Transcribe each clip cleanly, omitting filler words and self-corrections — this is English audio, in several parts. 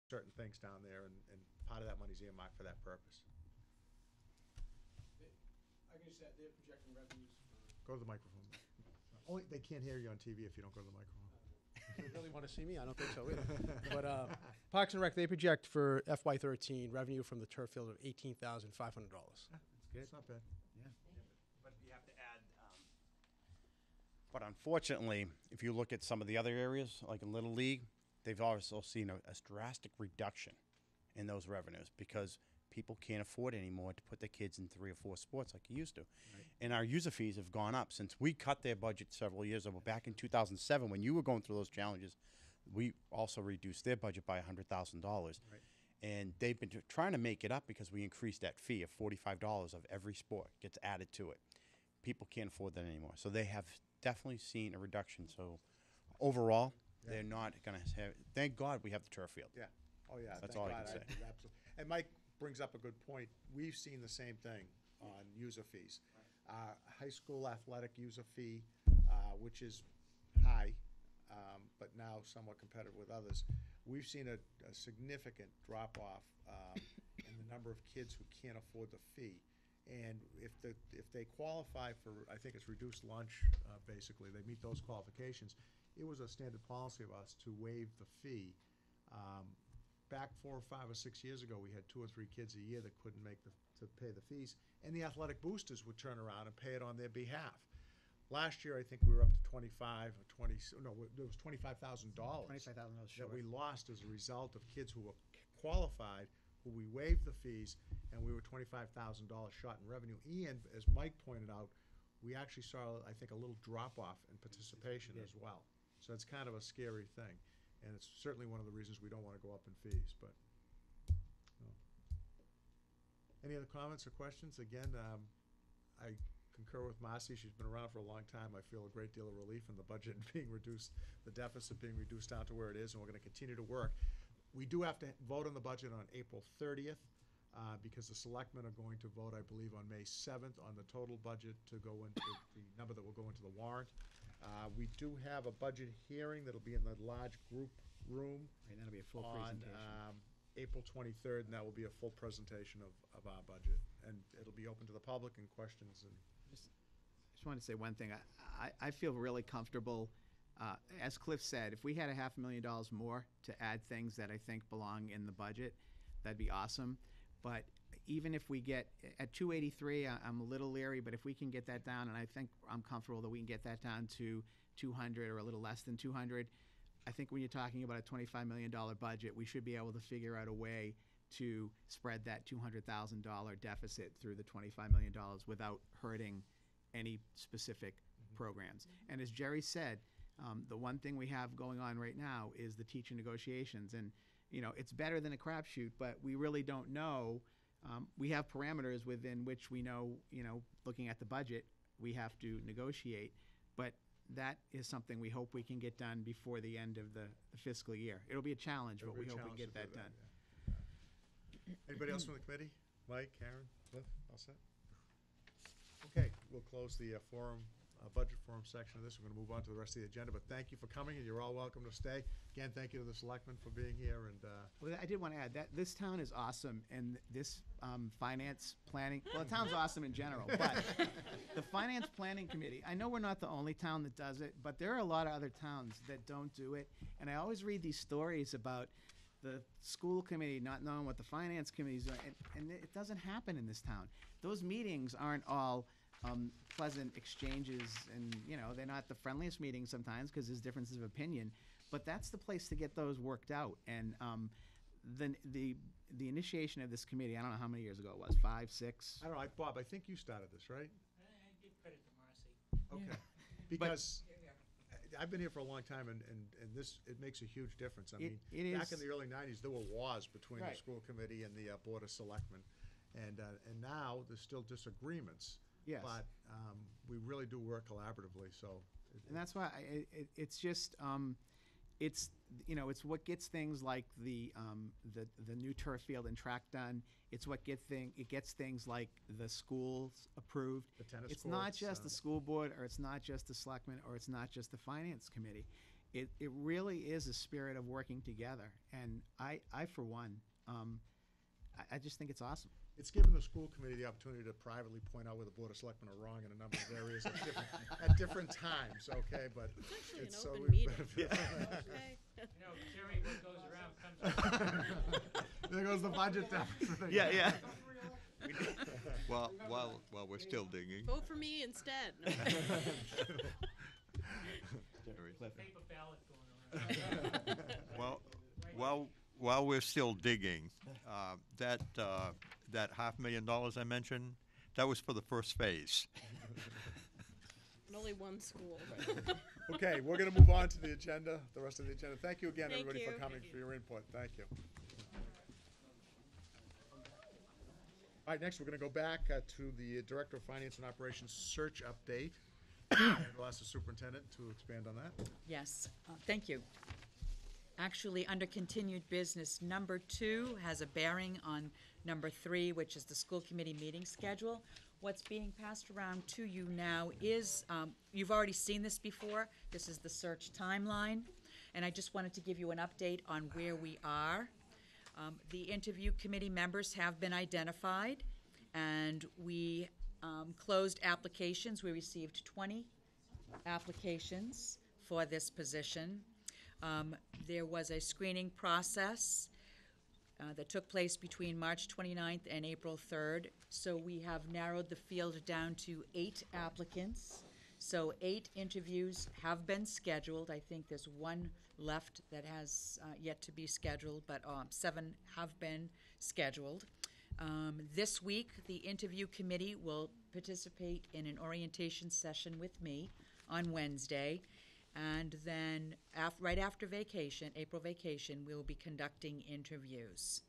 certain things down there, and part of that money's earmarked for that purpose. I can just add, they're projecting revenues for. Go to the microphone. Only, they can't hear you on TV if you don't go to the microphone. Do you really want to see me? I don't think so either. But Parks and Rec, they project for FY13 revenue from the turf field of $18,500. That's good. It's not bad. Yeah. But you have to add, but unfortunately, if you look at some of the other areas, like in Little League, they've also seen a drastic reduction in those revenues because people can't afford anymore to put their kids in 3 or 4 sports like you used to. Right. And our user fees have gone up since we cut their budget several years ago. Back in 2007, when you were going through those challenges, we also reduced their budget by $100,000. Right. And they've been trying to make it up because we increased that fee of $45 of every sport gets added to it. People can't afford that anymore. So they have definitely seen a reduction. So overall, they're not going to have, thank God we have the turf field. Yeah. Oh, yeah. That's thank all I God. can say. Absolutely. And Mike brings up a good point. We've seen the same thing on user fees. High school athletic user fee, which is high, but now somewhat competitive with others. We've seen a significant drop-off in the number of kids who can't afford the fee. And if they qualify for, I think it's reduced lunch, basically, they meet those qualifications, it was a standard policy of us to waive the fee. Back 4 or 5 or 6 years ago, we had 2 or 3 kids a year that couldn't make to pay the fees, and the athletic boosters would turn around and pay it on their behalf. Last year, I think we were up to 25 or 20. No, it was $25,000. $25,000 short. That we lost as a result of kids who were qualified, who we waived the fees, and we were $25,000 short in revenue. And as Mike pointed out, we actually saw, I think, a little drop off in participation as well. So it's kind of a scary thing. And it's certainly one of the reasons we don't want to go up in fees, but. No. Any other comments or questions? Again, I concur with Marcy. She's been around for a long time. I feel a great deal of relief in the budget being reduced, the deficit being reduced down to where it is, and we're going to continue to work. We do have to vote on the budget on April 30th because the selectmen are going to vote, I believe, on May 7th on the total budget to go into the number that will go into the warrant. We do have a budget hearing that'll be in the large group room. And that'll be a full on, presentation. April 23rd, and that will be a full presentation of our budget. And it'll be open to the public and questions. And Just wanted to say one thing. I feel really comfortable. As Cliff said, if we had $500,000 more to add things that I think belong in the budget, that'd be awesome. But even if we get at 283, I'm a little leery, but if we can get that down, and I think I'm comfortable that we can get that down to 200 or a little less than 200, I think when you're talking about a $25 million budget, we should be able to figure out a way to spread that $200,000 deficit through the $25 million without hurting any specific programs. And as Jerry said, the one thing we have going on right now is the teacher negotiations. And, you know, it's better than a crapshoot, but we really don't know. We have parameters within which we know, you know, looking at the budget, we have to negotiate. But that is something we hope we can get done before the end of the fiscal year. It'll be a challenge, but we hope we get that done. Yeah. Anybody else from the committee? Mike, Karen, Cliff, all set? Okay, we'll close the budget forum section of this. We're going to move on to the rest of the agenda, but thank you for coming, and you're all welcome to stay. Again, thank you to the selectmen for being here. And Well, I did want to add that this town is awesome, and this finance planning, well, the town's awesome in general, but the finance planning committee, I know we're not the only town that does it, but there are a lot of other towns that don't do it, and I always read these stories about the school committee not knowing what the finance committee is doing, and it doesn't happen in this town. Those meetings aren't all pleasant exchanges, and you know, they're not the friendliest meetings sometimes because there's differences of opinion, but that's the place to get those worked out. And the initiation of this committee, I don't know how many years ago it was, 5, 6. I don't know, Bob, I think you started this, right? I give credit to Marcy. Okay. Because I've been here for a long time, and this, it makes a huge difference. I mean, back in the early 90s, there were wars between the school committee and the Board of Selectmen. And now there's still disagreements. Yes. But we really do work collaboratively, so. And that's why it's just, it's, you know, it's what gets things like the new turf field and track done. It's what gets things like the schools approved. The tennis It's not courts, just the school board, or it's not just the selectmen, or it's not just the finance committee. it really is a spirit of working together. And I for one, I just think it's awesome. It's given the school committee the opportunity to privately point out where the Board of Selectmen are wrong in a number of areas at different times, okay, but Actually, it's an so open we've meeting. benefited. Okay. You know, Jerry, what goes around comes around. There goes the budget deficit. Yeah. Well, while we're still digging, Vote for me instead. Paper ballot going around. while we're still digging, that $500,000 I mentioned, that was for the first phase. And only one school. Okay, we're gonna move on to the agenda, the rest of the agenda. Thank you again, Thank everybody, for you. coming, for your input. Thank you. All right, next, we're gonna go back to the Director of Finance and Operations search update. And I'll ask the superintendent to expand on that. Yes, thank you. Actually, under continued business, number 2 has a bearing on number 3, which is the school committee meeting schedule. What's being passed around to you now is, you've already seen this before, this is the search timeline, and I just wanted to give you an update on where we are. The interview committee members have been identified, and we closed applications. We received 20 applications for this position. There was a screening process that took place between March 29th and April 3rd. So we have narrowed the field down to 8 applicants. So 8 interviews have been scheduled. I think there's 1 left that has yet to be scheduled, but 7 have been scheduled. This week, the interview committee will participate in an orientation session with me on Wednesday. And then right after vacation, April vacation, we will be conducting interviews.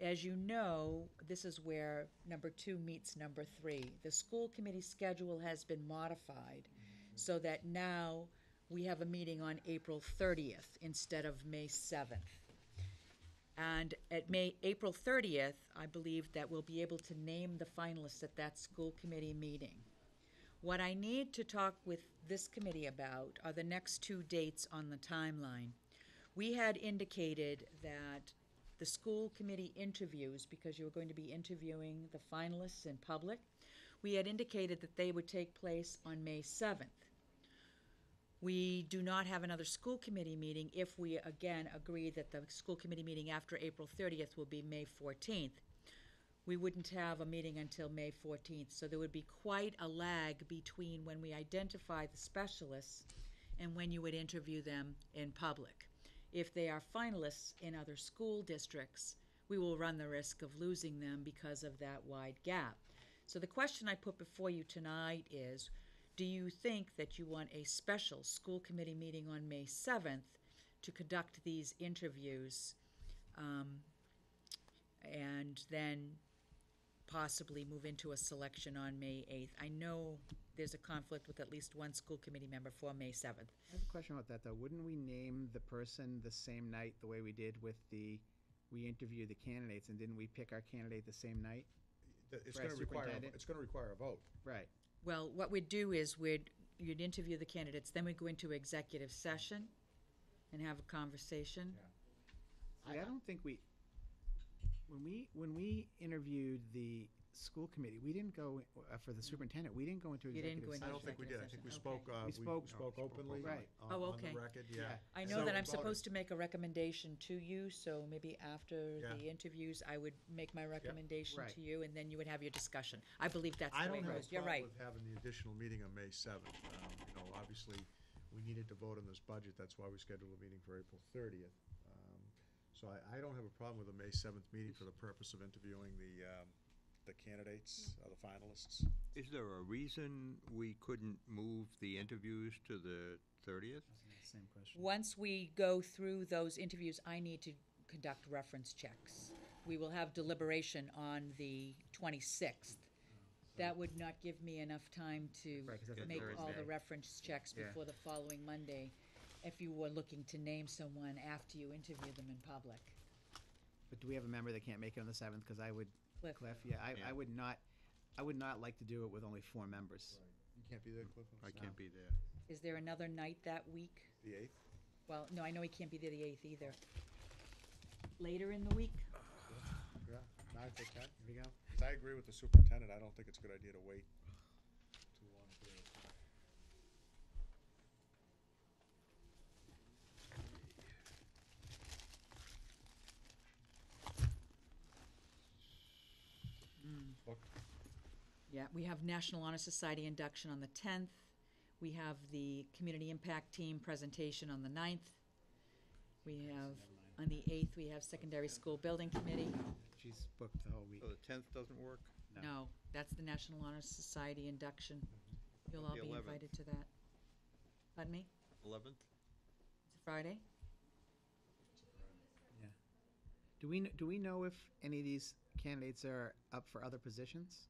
As you know, this is where number 2 meets number 3. The school committee schedule has been modified so that now we have a meeting on April 30th instead of May 7th. And at April 30th, I believe that we'll be able to name the finalists at that school committee meeting. What I need to talk with this committee about are the next 2 dates on the timeline. We had indicated that the school committee interviews, because you were going to be interviewing the finalists in public, we had indicated that they would take place on May 7th. We do not have another school committee meeting if we again agree that the school committee meeting after April 30th will be May 14th. We wouldn't have a meeting until May 14th, so there would be quite a lag between when we identify the specialists and when you would interview them in public. If they are finalists in other school districts, we will run the risk of losing them because of that wide gap. So the question I put before you tonight is, do you think that you want a special school committee meeting on May 7th to conduct these interviews and then possibly move into a selection on May 8th? I know there's a conflict with at least 1 school committee member for May 7th. I have a question about that, though. Wouldn't we name the person the same night the way we did with we interviewed the candidates, and didn't we pick our candidate the same night? It's Right, gonna require, superintendent. it's gonna require a vote. Right. Well, what we'd do is you'd interview the candidates, then we'd go into executive session and have a conversation. See, I don't think when we interviewed the school committee, we didn't go, for the superintendent, we didn't go into You didn't executive go into I session. don't think we did. I think we Executive spoke, session, we okay. spoke openly Right. on okay. the record, yeah. I know So- that I'm supposed to make a recommendation to you, so maybe after Yeah. the interviews, I would make my recommendation Right. to you, and then you would have your discussion. I believe that's I the way don't it have a goes. You're problem right. with having the additional meeting on May 7th. Obviously, we needed to vote on this budget, that's why we scheduled a meeting for April 30th. So I don't have a problem with a May 7th meeting for the purpose of interviewing the candidates, the finalists. Is there a reason we couldn't move the interviews to the 30th? Same question. Once we go through those interviews, I need to conduct reference checks. We will have deliberation on the 26th. That would not give me enough time to Right, 'cause that's a make all the Thursday. reference checks Yeah. before the following Monday, if you were looking to name someone after you interview them in public. But do we have a member that can't make it on the 7th? Because I would, Cliff. Cliff, yeah, Yeah. I would not like to do it with only 4 members. You can't be there, Cliff? on I the can't 7th? be there. Is there another night that week? The 8th? Well, no, I know he can't be there the 8th either. Later in the week? Yeah, 9th or 10th? Here we go. I agree with the superintendent. I don't think it's a good idea to wait too long. Period of time. Book. Yeah, we have National Honor Society induction on the 10th. We have the Community Impact Team presentation on the 9th. We have, on the 8th, we have Secondary School Building Committee. She's booked the whole week. So the 10th doesn't work? No, that's the National Honor Society induction. You'll all The be 11th. invited to that. Pardon me? 11th? It's a Friday? Yeah. Do we know if any of these candidates are up for other positions?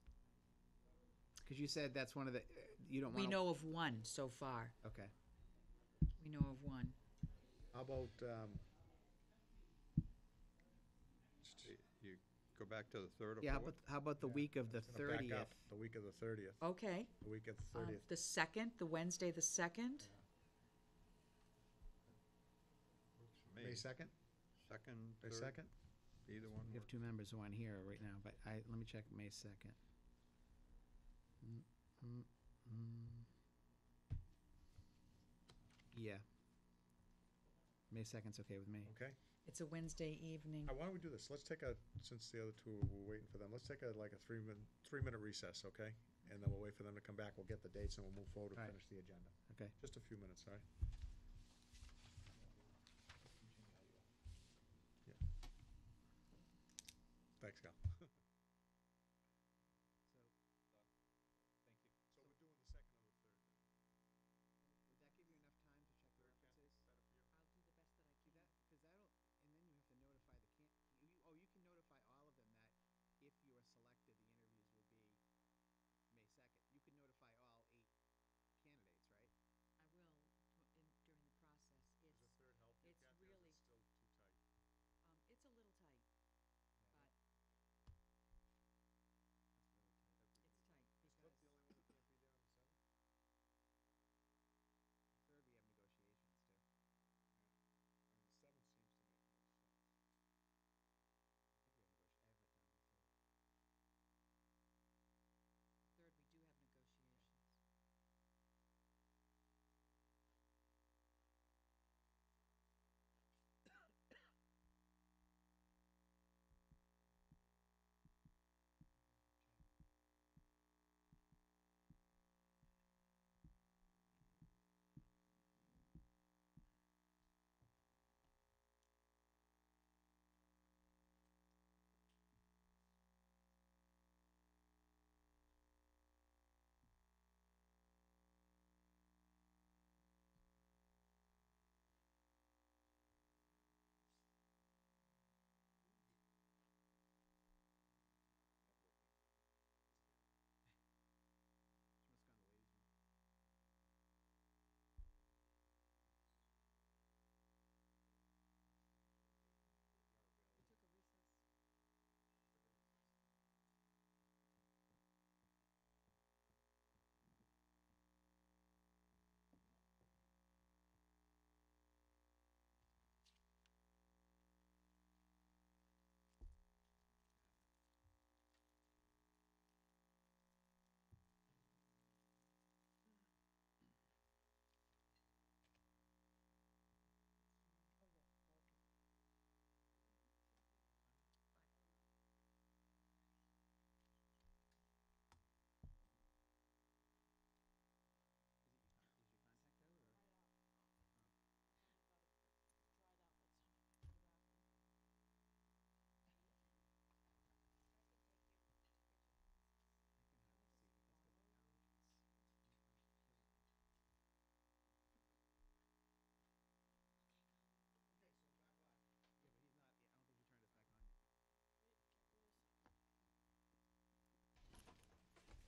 Because you said that's one of the, you don't want We to. know of one so far. Okay. We know of one. How about, You go back to the 3rd or 4th? Yeah, how about the week of the gonna back 30th? up, the week of the 30th, Okay. the week of the 30th. The 2nd, the Wednesday, the 2nd? May 2nd? 2nd, May 3rd, 2nd? either one We have works. 2 members who aren't here right now, but let me check May 2nd. Yeah. May 2nd's okay with me. Okay. It's a Wednesday evening. Why don't we do this? Let's take since the other two, we're waiting for them, let's take like a 3-minute recess, okay? And then we'll wait for them to come back. We'll get the dates and we'll move forward and All right. finish the agenda. Okay. Just a few minutes, all right? Yeah. Thanks, Gal. So we're doing the 2nd or the 3rd then? Would that give you enough time to check the references? I'll do the best that I See that, because that'll, and then you have to notify the you can notify all of them that if you are selected, the interviews will be May 2nd. You can notify all 8 candidates, right? I will during the process. Does the 3rd help you, It's Kathy, or really- is it still too tight? It's a little tight, but it's tight Is because Cliff the only one who can't be there on the 7th? Third, we have negotiations too. I mean, the 7th seems to make most sense. I think we have I have that down there too. third, we do have negotiations. She must have gone to the ladies' room. Took a recess. Is your contact out or? I can hardly see because that's because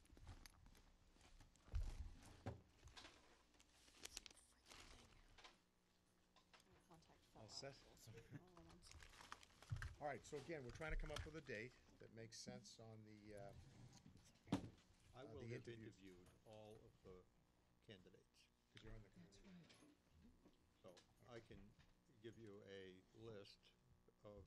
of allergies. Yeah, but he's not, I don't think he turned us back on yet. All set? All right, so again, we're trying to come up with a date that makes sense on the, I will the have interviews. interviewed all of the candidates. because you're on the I can give you a list of